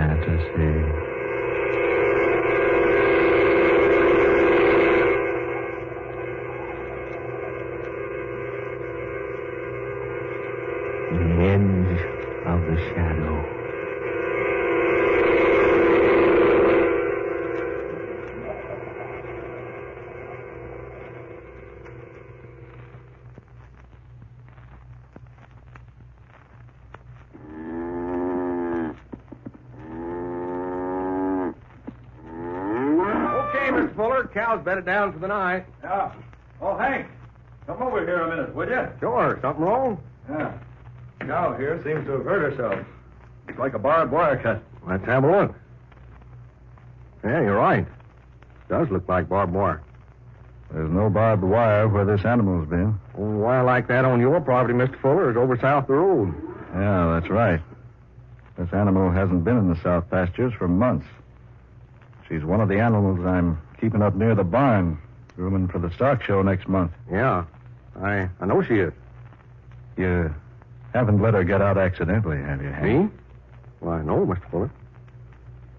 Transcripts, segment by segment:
fantasy. The edge of the shadow. Okay, Mr. Fuller, cow's bedded down for the night. Yeah. Oh, Hank, come over here a minute, would you? Sure, something wrong? Yeah. Cow here seems to have hurt herself. It's like a barbed wire cut. Let's have a look. Yeah, you're right. Does look like barbed wire. There's no barbed wire where this animal's been. Only wire like that on your property, Mr. Fuller, is over south the road. Yeah, that's right. This animal hasn't been in the south pastures for months. She's one of the animals I'm keeping up near the barn, grooming for the stock show next month. Yeah, I know she is. You haven't let her get out accidentally, have you, Hank? Me? Why, no, Mr. Fuller.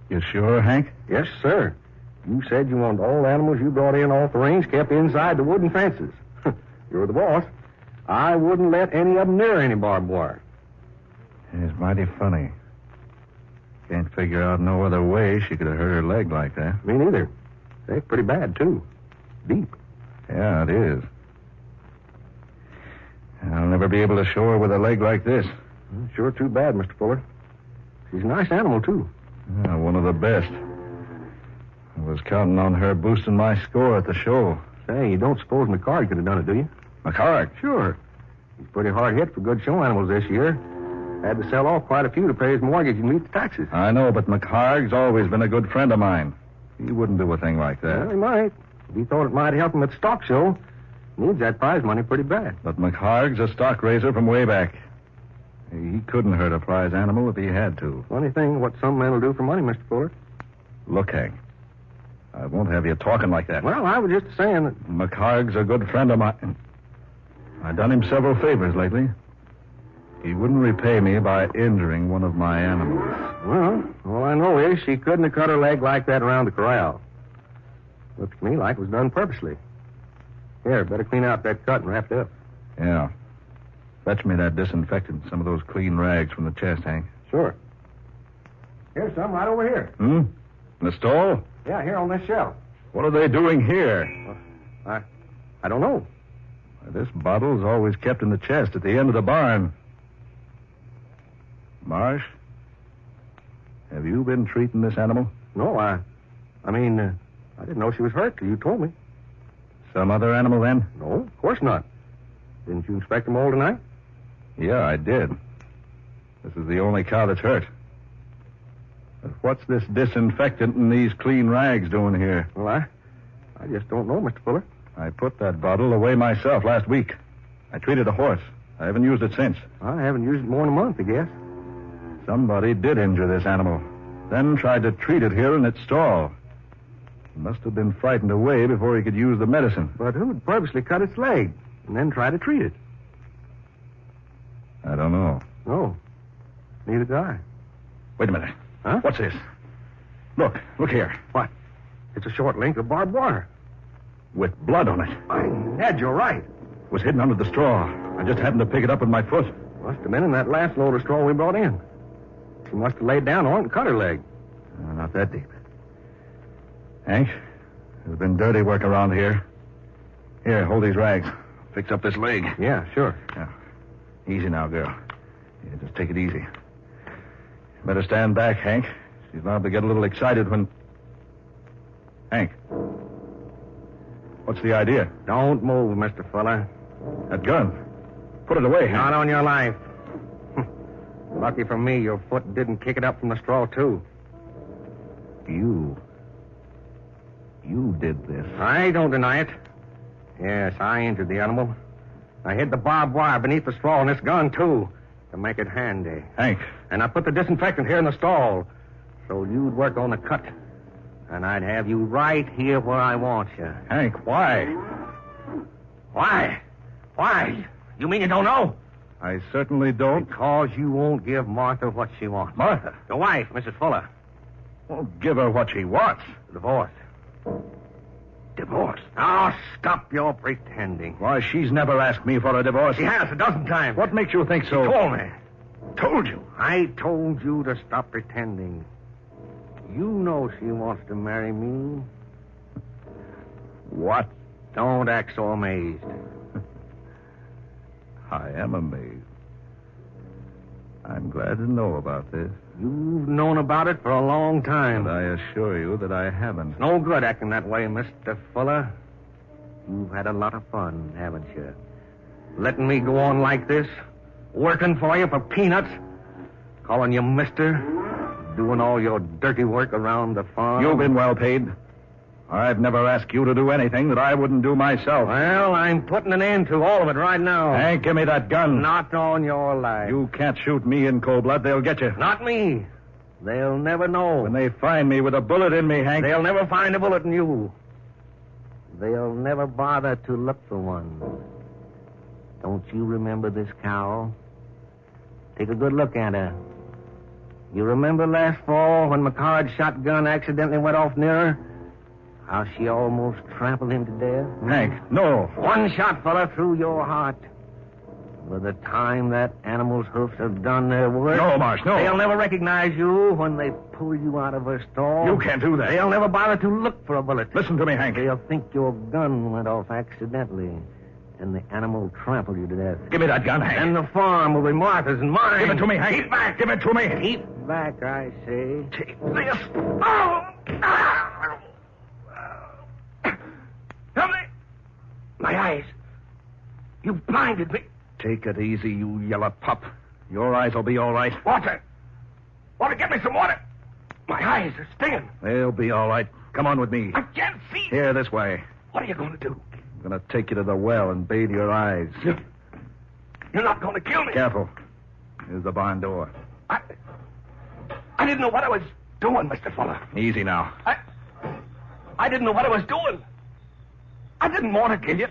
You sure, Hank? Yes, sir. You said you wanted all animals you brought in off the range kept inside the wooden fences. You're the boss. I wouldn't let any of them near any barbed wire. It's mighty funny. Can't figure out no other way she could have hurt her leg like that. Me neither. They're pretty bad, too. Deep. Yeah, it is. I'll never be able to show her with a leg like this. Sure too bad, Mr. Fuller. She's a nice animal, too. Yeah, one of the best. I was counting on her boosting my score at the show. Say, you don't suppose McCard could have done it, do you? McCard? Sure. He's pretty hard hit for good show animals this year. Had to sell off quite a few to pay his mortgage and meet the taxes. I know, but McHarg's always been a good friend of mine. He wouldn't do a thing like that. Well, he might. If he thought it might help him at the stock show, needs that prize money pretty bad. But McHarg's a stock raiser from way back. He couldn't hurt a prize animal if he had to. Funny thing, what some men will do for money, Mr. Fuller. Look, Hank, I won't have you talking like that. Well, I was just saying that... McHarg's a good friend of mine. I've done him several favors lately. He wouldn't repay me by injuring one of my animals. Well, all I know is she couldn't have cut her leg like that around the corral. Looks to me like it was done purposely. Here, better clean out that cut and wrap it up. Yeah. Fetch me that disinfectant, some of those clean rags from the chest, Hank. Sure. Here's some right over here. In the stall? Yeah, here on this shelf. What are they doing here? Well, I don't know. This bottle's always kept in the chest at the end of the barn. Marsh, have you been treating this animal? No, I didn't know she was hurt till you told me. Some other animal, then? No, of course not. Didn't you inspect them all tonight? Yeah, I did. This is the only cow that's hurt. But what's this disinfectant and these clean rags doing here? Well, I just don't know, Mr. Fuller. I put that bottle away myself last week. I treated a horse. I haven't used it since. I haven't used it more than a month, I guess. Somebody did injure this animal, then tried to treat it here in its stall. He must have been frightened away before he could use the medicine. But who'd purposely cut its leg and then try to treat it? I don't know. No, neither do I. Wait a minute. Huh? What's this? Look here. What? It's a short length of barbed wire. With blood on it. Why, Ned, you're right. It was hidden under the straw. I just happened to pick it up with my foot. Must have been in that last load of straw we brought in. She must have laid down on it and cut her leg. Not that deep. Hank, there's been dirty work around here. Here, hold these rags. Fix up this leg. Yeah, sure. Now, easy now, girl. Yeah, just take it easy. Better stand back, Hank. She's liable to get a little excited when... Hank. What's the idea? Don't move, Mr. Fuller. That gun. Put it away, Hank. Not on your life. Lucky for me, your foot didn't kick it up from the straw, too. You did this. I don't deny it. Yes, I injured the animal. I hid the barbed wire beneath the straw in this gun, too, to make it handy. Hank. And I put the disinfectant here in the stall, so you'd work on the cut. And I'd have you right here where I want you. Hank, why? Why? Why? You mean you don't know? I certainly don't. Because you won't give Martha what she wants. Martha? Your wife, Mrs. Fuller. Well, give her what she wants. Divorce. Divorce? Now, stop your pretending. Why, she's never asked me for a divorce. She has a dozen times. What makes you think so? She told me. Told you? I told you to stop pretending. You know she wants to marry me. What? Don't act so amazed. I am amazed. I'm glad to know about this. You've known about it for a long time. But I assure you that I haven't. No good acting that way, Mr. Fuller. You've had a lot of fun, haven't you? Letting me go on like this, working for you for peanuts, calling you mister, doing all your dirty work around the farm. You've been well paid. I've never asked you to do anything that I wouldn't do myself. Well, I'm putting an end to all of it right now. Hank, give me that gun. Not on your life. You can't shoot me in cold blood. They'll get you. Not me. They'll never know. When they find me with a bullet in me, Hank. They'll never find a bullet in you. They'll never bother to look for one. Don't you remember this cow? Take a good look at her. You remember last fall when McCard's shotgun accidentally went off near her? How she almost trampled him to death? Hank, no. One shot, fella, through your heart. By the time that animal's hoofs have done their work... No, Marsh, no. They'll never recognize you when they pull you out of her stall. You can't do that. They'll never bother to look for a bullet. Listen to me, Hank. They'll think your gun went off accidentally, and the animal trampled you to death. Give me that gun, Hank. And the farm will be Martha's and mine. Give it to me, Hank. Keep back. Give it to me. Keep back, I say. Take this. Oh! Help me! My eyes. You've blinded me. Take it easy, you yellow pup. Your eyes will be all right. Water. Water, get me some water. My eyes are stinging. They'll be all right. Come on with me. I can't see. Here, this way. What are you going to do? I'm going to take you to the well and bathe your eyes. You're not going to kill me. Careful. Here's the barn door. I didn't know what I was doing, Mr. Fuller. Easy now. I didn't know what I was doing. I didn't want to kill you.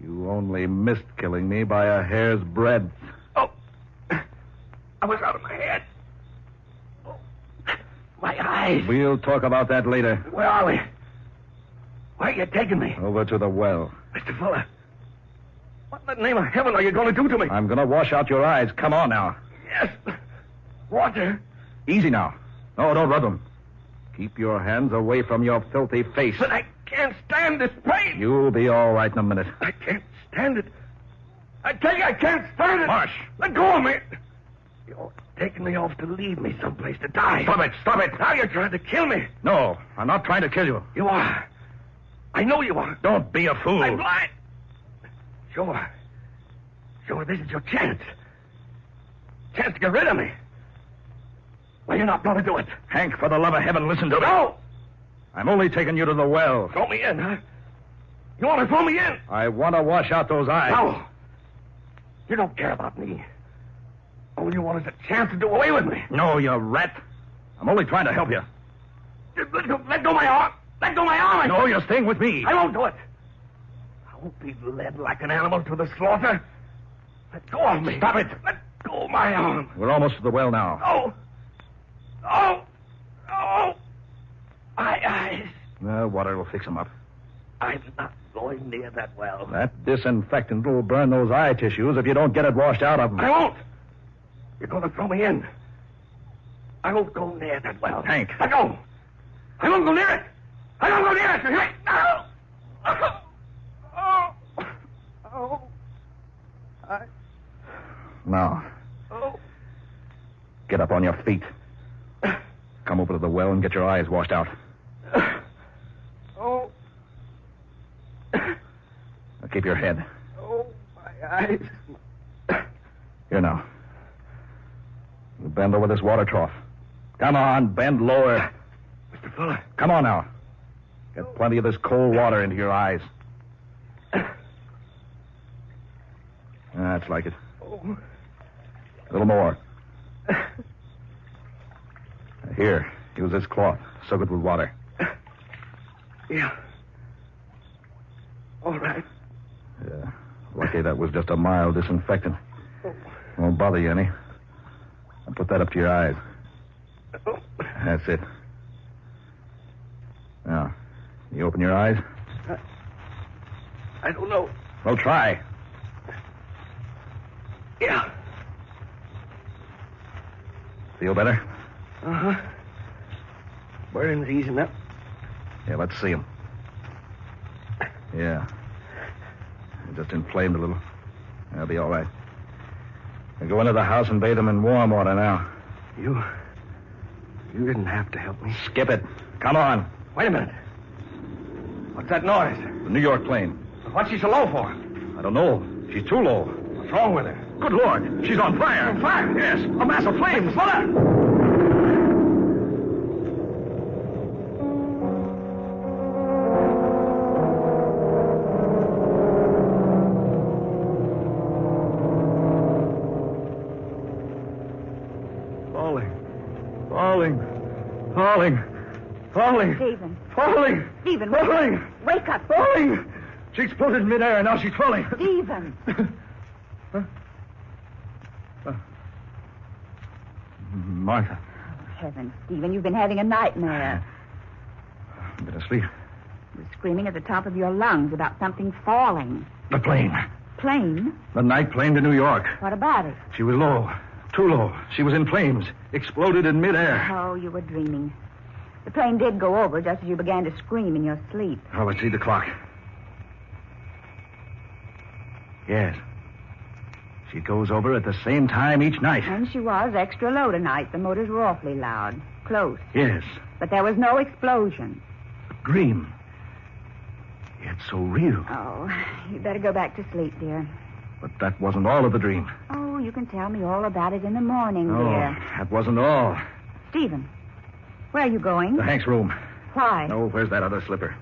You only missed killing me by a hair's breadth. Oh, I was out of my head. Oh, my eyes. We'll talk about that later. Where are we? Where are you taking me? Over to the well. Mr. Fuller, what in the name of heaven are you going to do to me? I'm going to wash out your eyes. Come on now. Yes. Water. Easy now. No, don't rub them. Keep your hands away from your filthy face. But I can't stand this pain. You'll be all right in a minute. I can't stand it. I tell you, I can't stand it. Marsh. Let go of me. You're taking me off to leave me someplace to die. Stop it. Stop it. Now you're trying to kill me. No, I'm not trying to kill you. You are. I know you are. Don't be a fool. I'm blind. Sure. Sure, this is your chance. Chance to get rid of me. Well, you're not going to do it. Hank, for the love of heaven, listen to me. No! I'm only taking you to the well. Throw me in, huh? You want to throw me in? I want to wash out those eyes. No. You don't care about me. All you want is a chance to do away with me. No, you rat. I'm only trying to help you. Let go of my arm. Let go of my arm. No, you're staying with me. I won't do it. I won't be led like an animal to the slaughter. Let go of me. Stop it. Let go of my arm. We're almost to the well now. Oh. Oh. Oh. My eyes. Water will fix them up. I'm not going near that well. That disinfectant will burn those eye tissues if you don't get it washed out of them. I won't. You're going to throw me in. I won't go near that well. Hank. I won't. I won't go near it. I won't go near it. Hey, no. Oh. Oh. Now, Oh. get up on your feet. Come over to the well and get your eyes washed out. Oh. Now keep your head. Oh, my eyes. Here now. You bend over this water trough. Come on, bend lower. Mr. Fuller. Come on now. Get plenty of this cold water into your eyes. That's like it. Oh. A little more. Here, use this cloth. Soak it with water. Yeah. All right. Yeah. Lucky that was just a mild disinfectant. Won't bother you any. I'll put that up to your eyes. Oh. That's it. Now, you open your eyes? I don't know. Well, try. Yeah. Feel better? Uh-huh. Burn's easing up. Yeah, let's see him. Yeah. It just inflamed a little. That'll be all right. Now go into the house and bathe him in warm water now. You didn't have to help me. Skip it. Come on. Wait a minute. What's that noise? The New York plane. What's she so low for? I don't know. She's too low. What's wrong with her? Good Lord. She's on fire. On fire? Yes. A mass of flames. Mother! Falling. Stephen. Falling. Stephen. Falling. Wake up. Falling. She exploded in midair, and now she's falling. Stephen. Martha. Oh, heavens, Stephen, you've been having a nightmare. I'm going to sleep. You're screaming at the top of your lungs about something falling. The plane. Plane? The night plane to New York. What about it? She was low. Too low. She was in flames. Exploded in midair. Oh, you were dreaming. The plane did go over just as you began to scream in your sleep. Oh, let's see the clock. Yes. She goes over at the same time each night. And she was extra low tonight. The motors were awfully loud. Close. Yes. But there was no explosion. A dream. Yet so real. Oh, you better go back to sleep, dear. But that wasn't all of the dream. Oh, you can tell me all about it in the morning, Oh, dear. that wasn't all. Stephen, where are you going? To Hank's room. Why? No, where's that other slipper?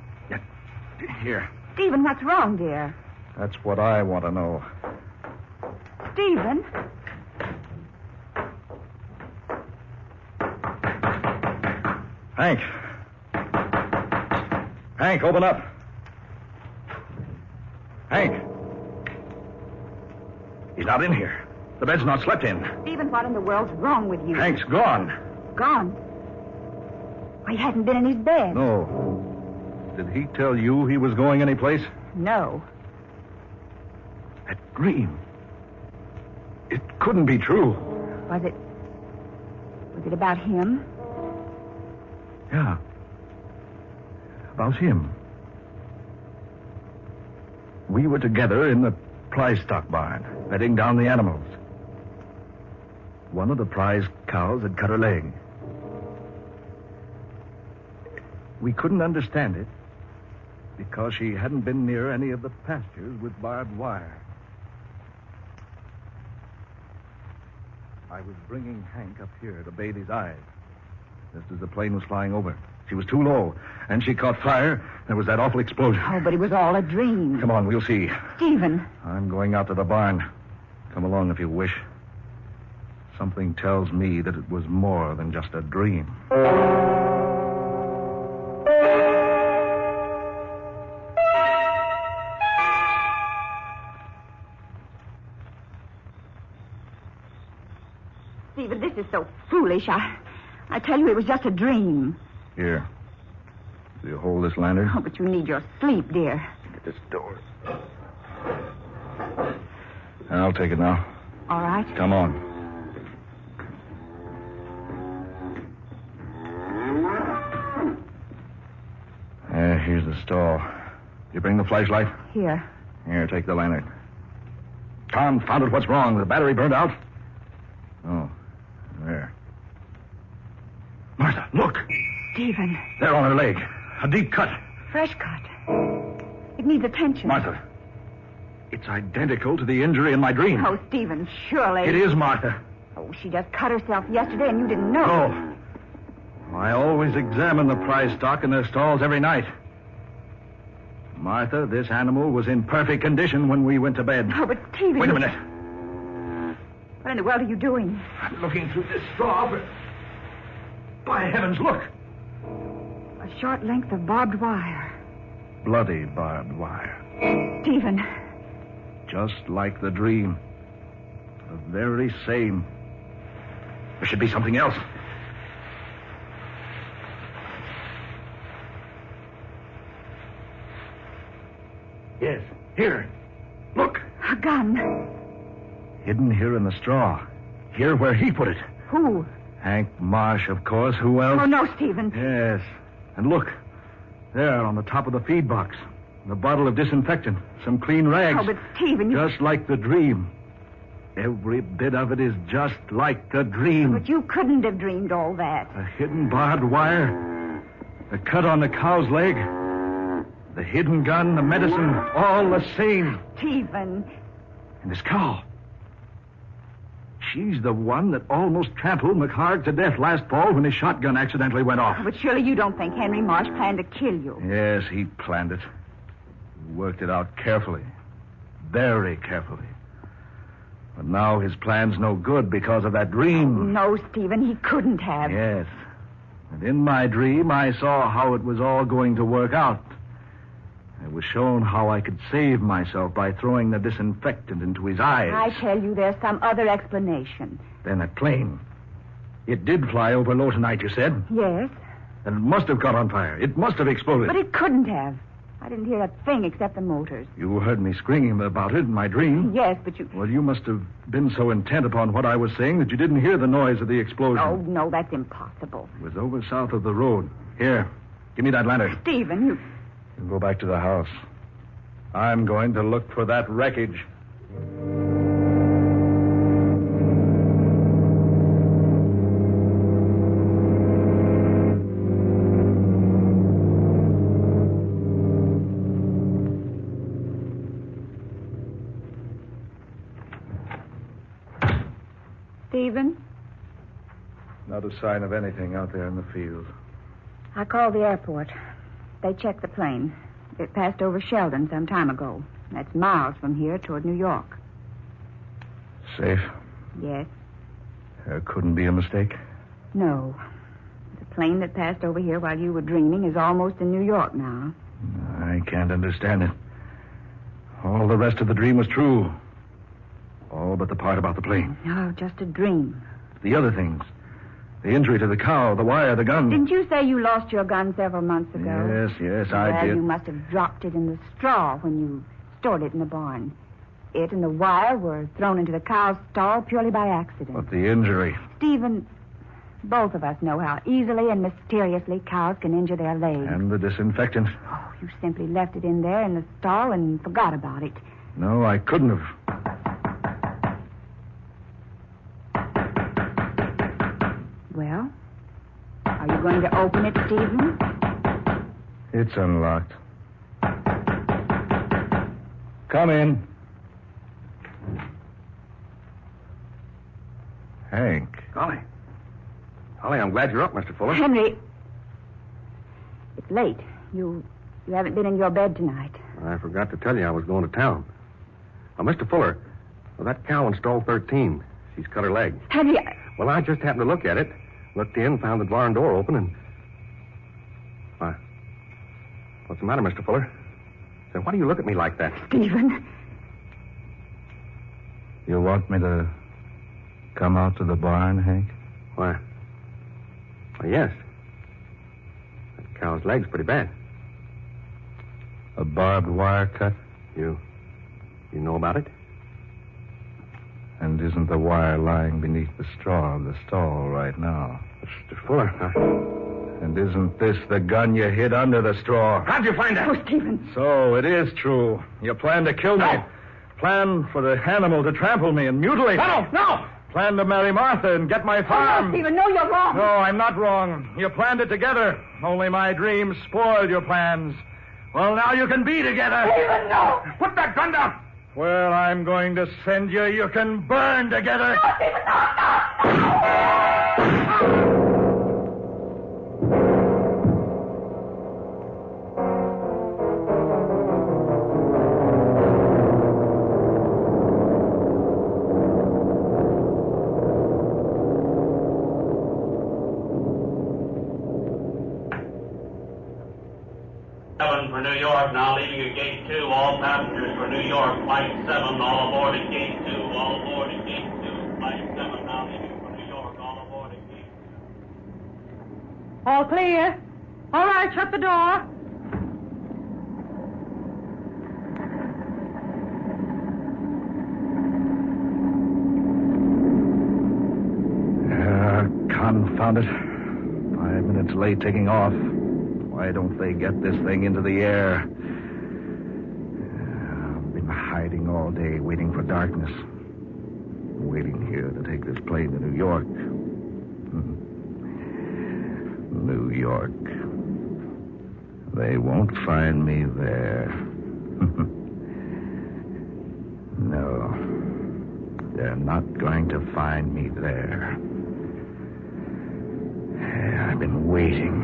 Here. Stephen, what's wrong, dear? That's what I want to know. Stephen? Hank. Hank, open up. Hank. He's not in here. The bed's not slept in. Stephen, what in the world's wrong with you? Hank's gone. Gone? Why, he hasn't been in his bed. No. Did he tell you he was going anyplace? No. That dream. It couldn't be true. Was it about him? Yeah. About him. We were together in the prize stock barn, bedding down the animals. One of the prize cows had cut her leg. We couldn't understand it because she hadn't been near any of the pastures with barbed wire. I was bringing Hank up here to bathe his eyes just as the plane was flying over. She was too low, and she caught fire. There was that awful explosion. Oh, but it was all a dream. Come on, we'll see. Stephen. I'm going out to the barn. Come along if you wish. Something tells me that it was more than just a dream. Stephen, this is so foolish. I tell you, it was just a dream. Here. Do you hold this lantern? Oh, but you need your sleep, dear. Get this door. I'll take it now. All right. Come on. Here's the stall. You bring the flashlight? Here. Here, take the lantern. Confound it, what's wrong? The battery burned out? Oh, there. Martha, look. Stephen. There on her leg. A deep cut. Fresh cut. It needs attention. Martha, it's identical to the injury in my dream. Oh, Stephen, surely. It is, Martha. Oh, she just cut herself yesterday and you didn't know. No. I always examine the prize stock in their stalls every night. Martha, this animal was in perfect condition when we went to bed. Oh, but Stephen... Wait a minute. What in the world are you doing? I'm looking through this straw, but... By heavens, look. A short length of barbed wire. Bloody barbed wire. Stephen. Just like the dream. The very same. There should be something else. hidden here in the straw. Here where he put it. Who? Hank Marsh, of course. Who else? Oh, no, Stephen. Yes. And look. There on the top of the feed box. The bottle of disinfectant. Some clean rags. Oh, but Stephen, you... Just like the dream. Every bit of it is just like the dream. But you couldn't have dreamed all that. The hidden barbed wire. The cut on the cow's leg. The hidden gun, the medicine, all the same. Stephen. And this cow. She's the one that almost trampled McHarg to death last fall when his shotgun accidentally went off. But surely you don't think Henry Marsh planned to kill you. Yes, he planned it. He worked it out carefully. Very carefully. But now his plan's no good because of that dream. No, Stephen, he couldn't have. Yes. And in my dream, I saw how it was all going to work out. I was shown how I could save myself by throwing the disinfectant into his eyes. I tell you, there's some other explanation. Then that plane. It did fly over low tonight, you said? Yes. And it must have caught on fire. It must have exploded. But it couldn't have. I didn't hear a thing except the motors. You heard me screaming about it in my dream. Yes, but you... Well, you must have been so intent upon what I was saying that you didn't hear the noise of the explosion. Oh, no, that's impossible. It was over south of the road. Here, give me that lantern. Stephen, you... You go back to the house. I'm going to look for that wreckage. Stephen? Not a sign of anything out there in the field. I called the airport. They checked the plane. It passed over Sheldon some time ago. That's miles from here toward New York. Safe? Yes. There couldn't be a mistake? No. The plane that passed over here while you were dreaming is almost in New York now. I can't understand it. All the rest of the dream was true. All but the part about the plane. No, just a dream. The other things. The injury to the cow, the wire, the gun. Didn't you say you lost your gun several months ago? Yes, I well, did. You must have dropped it in the straw when you stored it in the barn. It and the wire were thrown into the cow's stall purely by accident. But the injury. Stephen, both of us know how easily and mysteriously cows can injure their legs. And the disinfectant. Oh, you simply left it in there in the stall and forgot about it. No, I couldn't have. Well, are you going to open it, Stephen? It's unlocked. Come in. Hank. Golly, I'm glad you're up, Mr. Fuller. Henry, it's late. You haven't been in your bed tonight. I forgot to tell you I was going to town. Now, Mr. Fuller, that cow in stall 13, she's cut her leg. Henry, Well, I just happened to look at it. Looked in, found the barn door open, and... Why? What's the matter, Mr. Fuller? Say, why do you look at me like that? Stephen. You want me to come out to the barn, Hank? Why, yes. That cow's leg's pretty bad. A barbed wire cut? You know about it? And isn't the wire lying beneath the straw of the stall right now? Mr. Fuller, And isn't this the gun you hid under the straw? How'd you find that? Oh, Stephen. So it is true. You planned to kill me. No. Planned for the animal to trample me and mutilate me. No! Planned to marry Martha and get my Oh, no, farm. Stephen, no, you're wrong. No, I'm not wrong. You planned it together. Only my dreams spoiled your plans. Well, now you can be together. Stephen, no. Put that gun down! Well, I'm going to send you. You can burn together. No, Stephen, no. For New York, now leaving at gate 2. All passengers for New York, flight 7, all aboard at gate 2. All aboard at gate 2. Flight 7, now leaving for New York, all aboard at gate 2. All clear. All right, shut the door. Confound it. 5 minutes late taking off. Why don't they get this thing into the air? I've been hiding all day, waiting for darkness. Waiting here to take this plane to New York. New York. They won't find me there. No. They're not going to find me there. I've been waiting.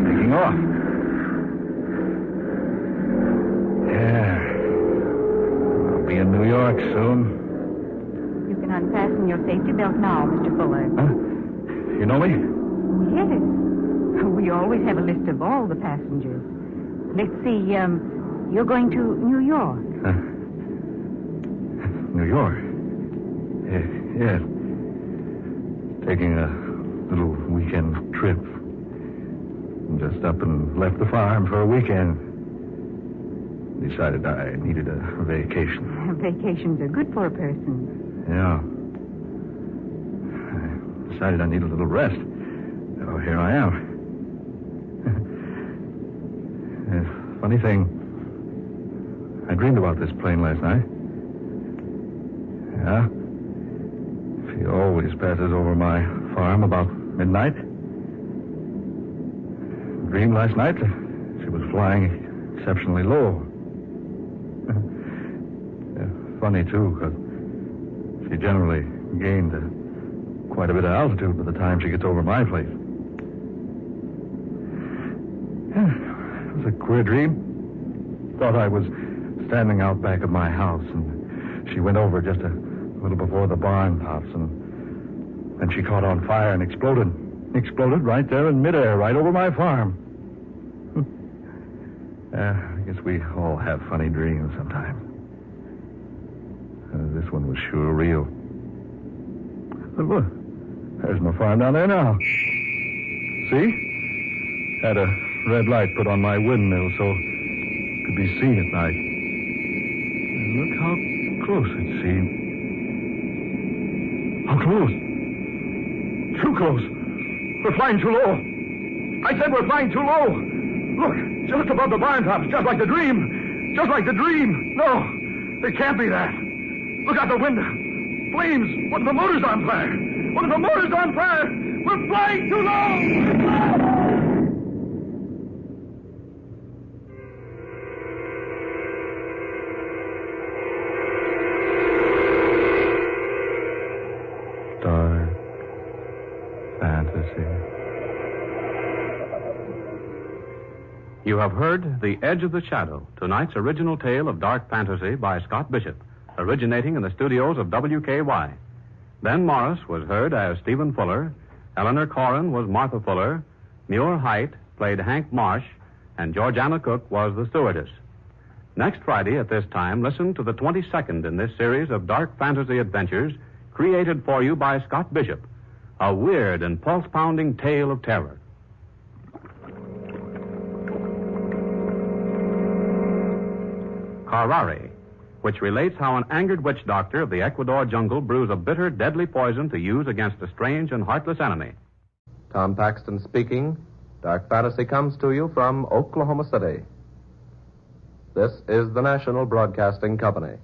Taking off. Yeah. I'll be in New York soon. You can unfasten your safety belt now, Mr. Fuller. Huh? You know me? Yes. We always have a list of all the passengers. Let's see, you're going to New York. New York? Yes. Taking a little weekend trip. Just up and left the farm for a weekend. Decided I needed a vacation. Vacations are good for a person. Yeah. I decided I needed a little rest. So here I am. Funny thing, I dreamed about this plane last night. Yeah? She always passes over my farm about midnight. Dreamed last night she was flying exceptionally low. Funny, too, because she generally gained quite a bit of altitude by the time she gets over my place. It was a queer dream. Thought I was standing out back of my house, and she went over just a little before the barn tops, and then she caught on fire and exploded. Exploded right there in midair, right over my farm. I guess we all have funny dreams sometimes. This one was sure real. But look, there's my farm down there now. See? Had a red light put on my windmill so it could be seen at night. And look how close it seemed. How close? Too close. We're flying too low. I said we're flying too low. Look, just above the barn tops, just like the dream. Just like the dream. No, it can't be that. Look out the window. Flames. What if the motor's on fire? What if the motor's on fire? We're flying too low! Dark fantasy. You have heard The Edge of the Shadow, tonight's original tale of dark fantasy by Scott Bishop, originating in the studios of WKY. Ben Morris was heard as Stephen Fuller, Eleanor Corrin was Martha Fuller, Muir Height played Hank Marsh, and Georgiana Cook was the stewardess. Next Friday at this time, listen to the 22nd in this series of dark fantasy adventures created for you by Scott Bishop, a weird and pulse-pounding tale of terror. Carrari, which relates how an angered witch doctor of the Ecuador jungle brews a bitter, deadly poison to use against a strange and heartless enemy. Tom Paxton speaking. Dark Fantasy comes to you from Oklahoma City. This is the National Broadcasting Company.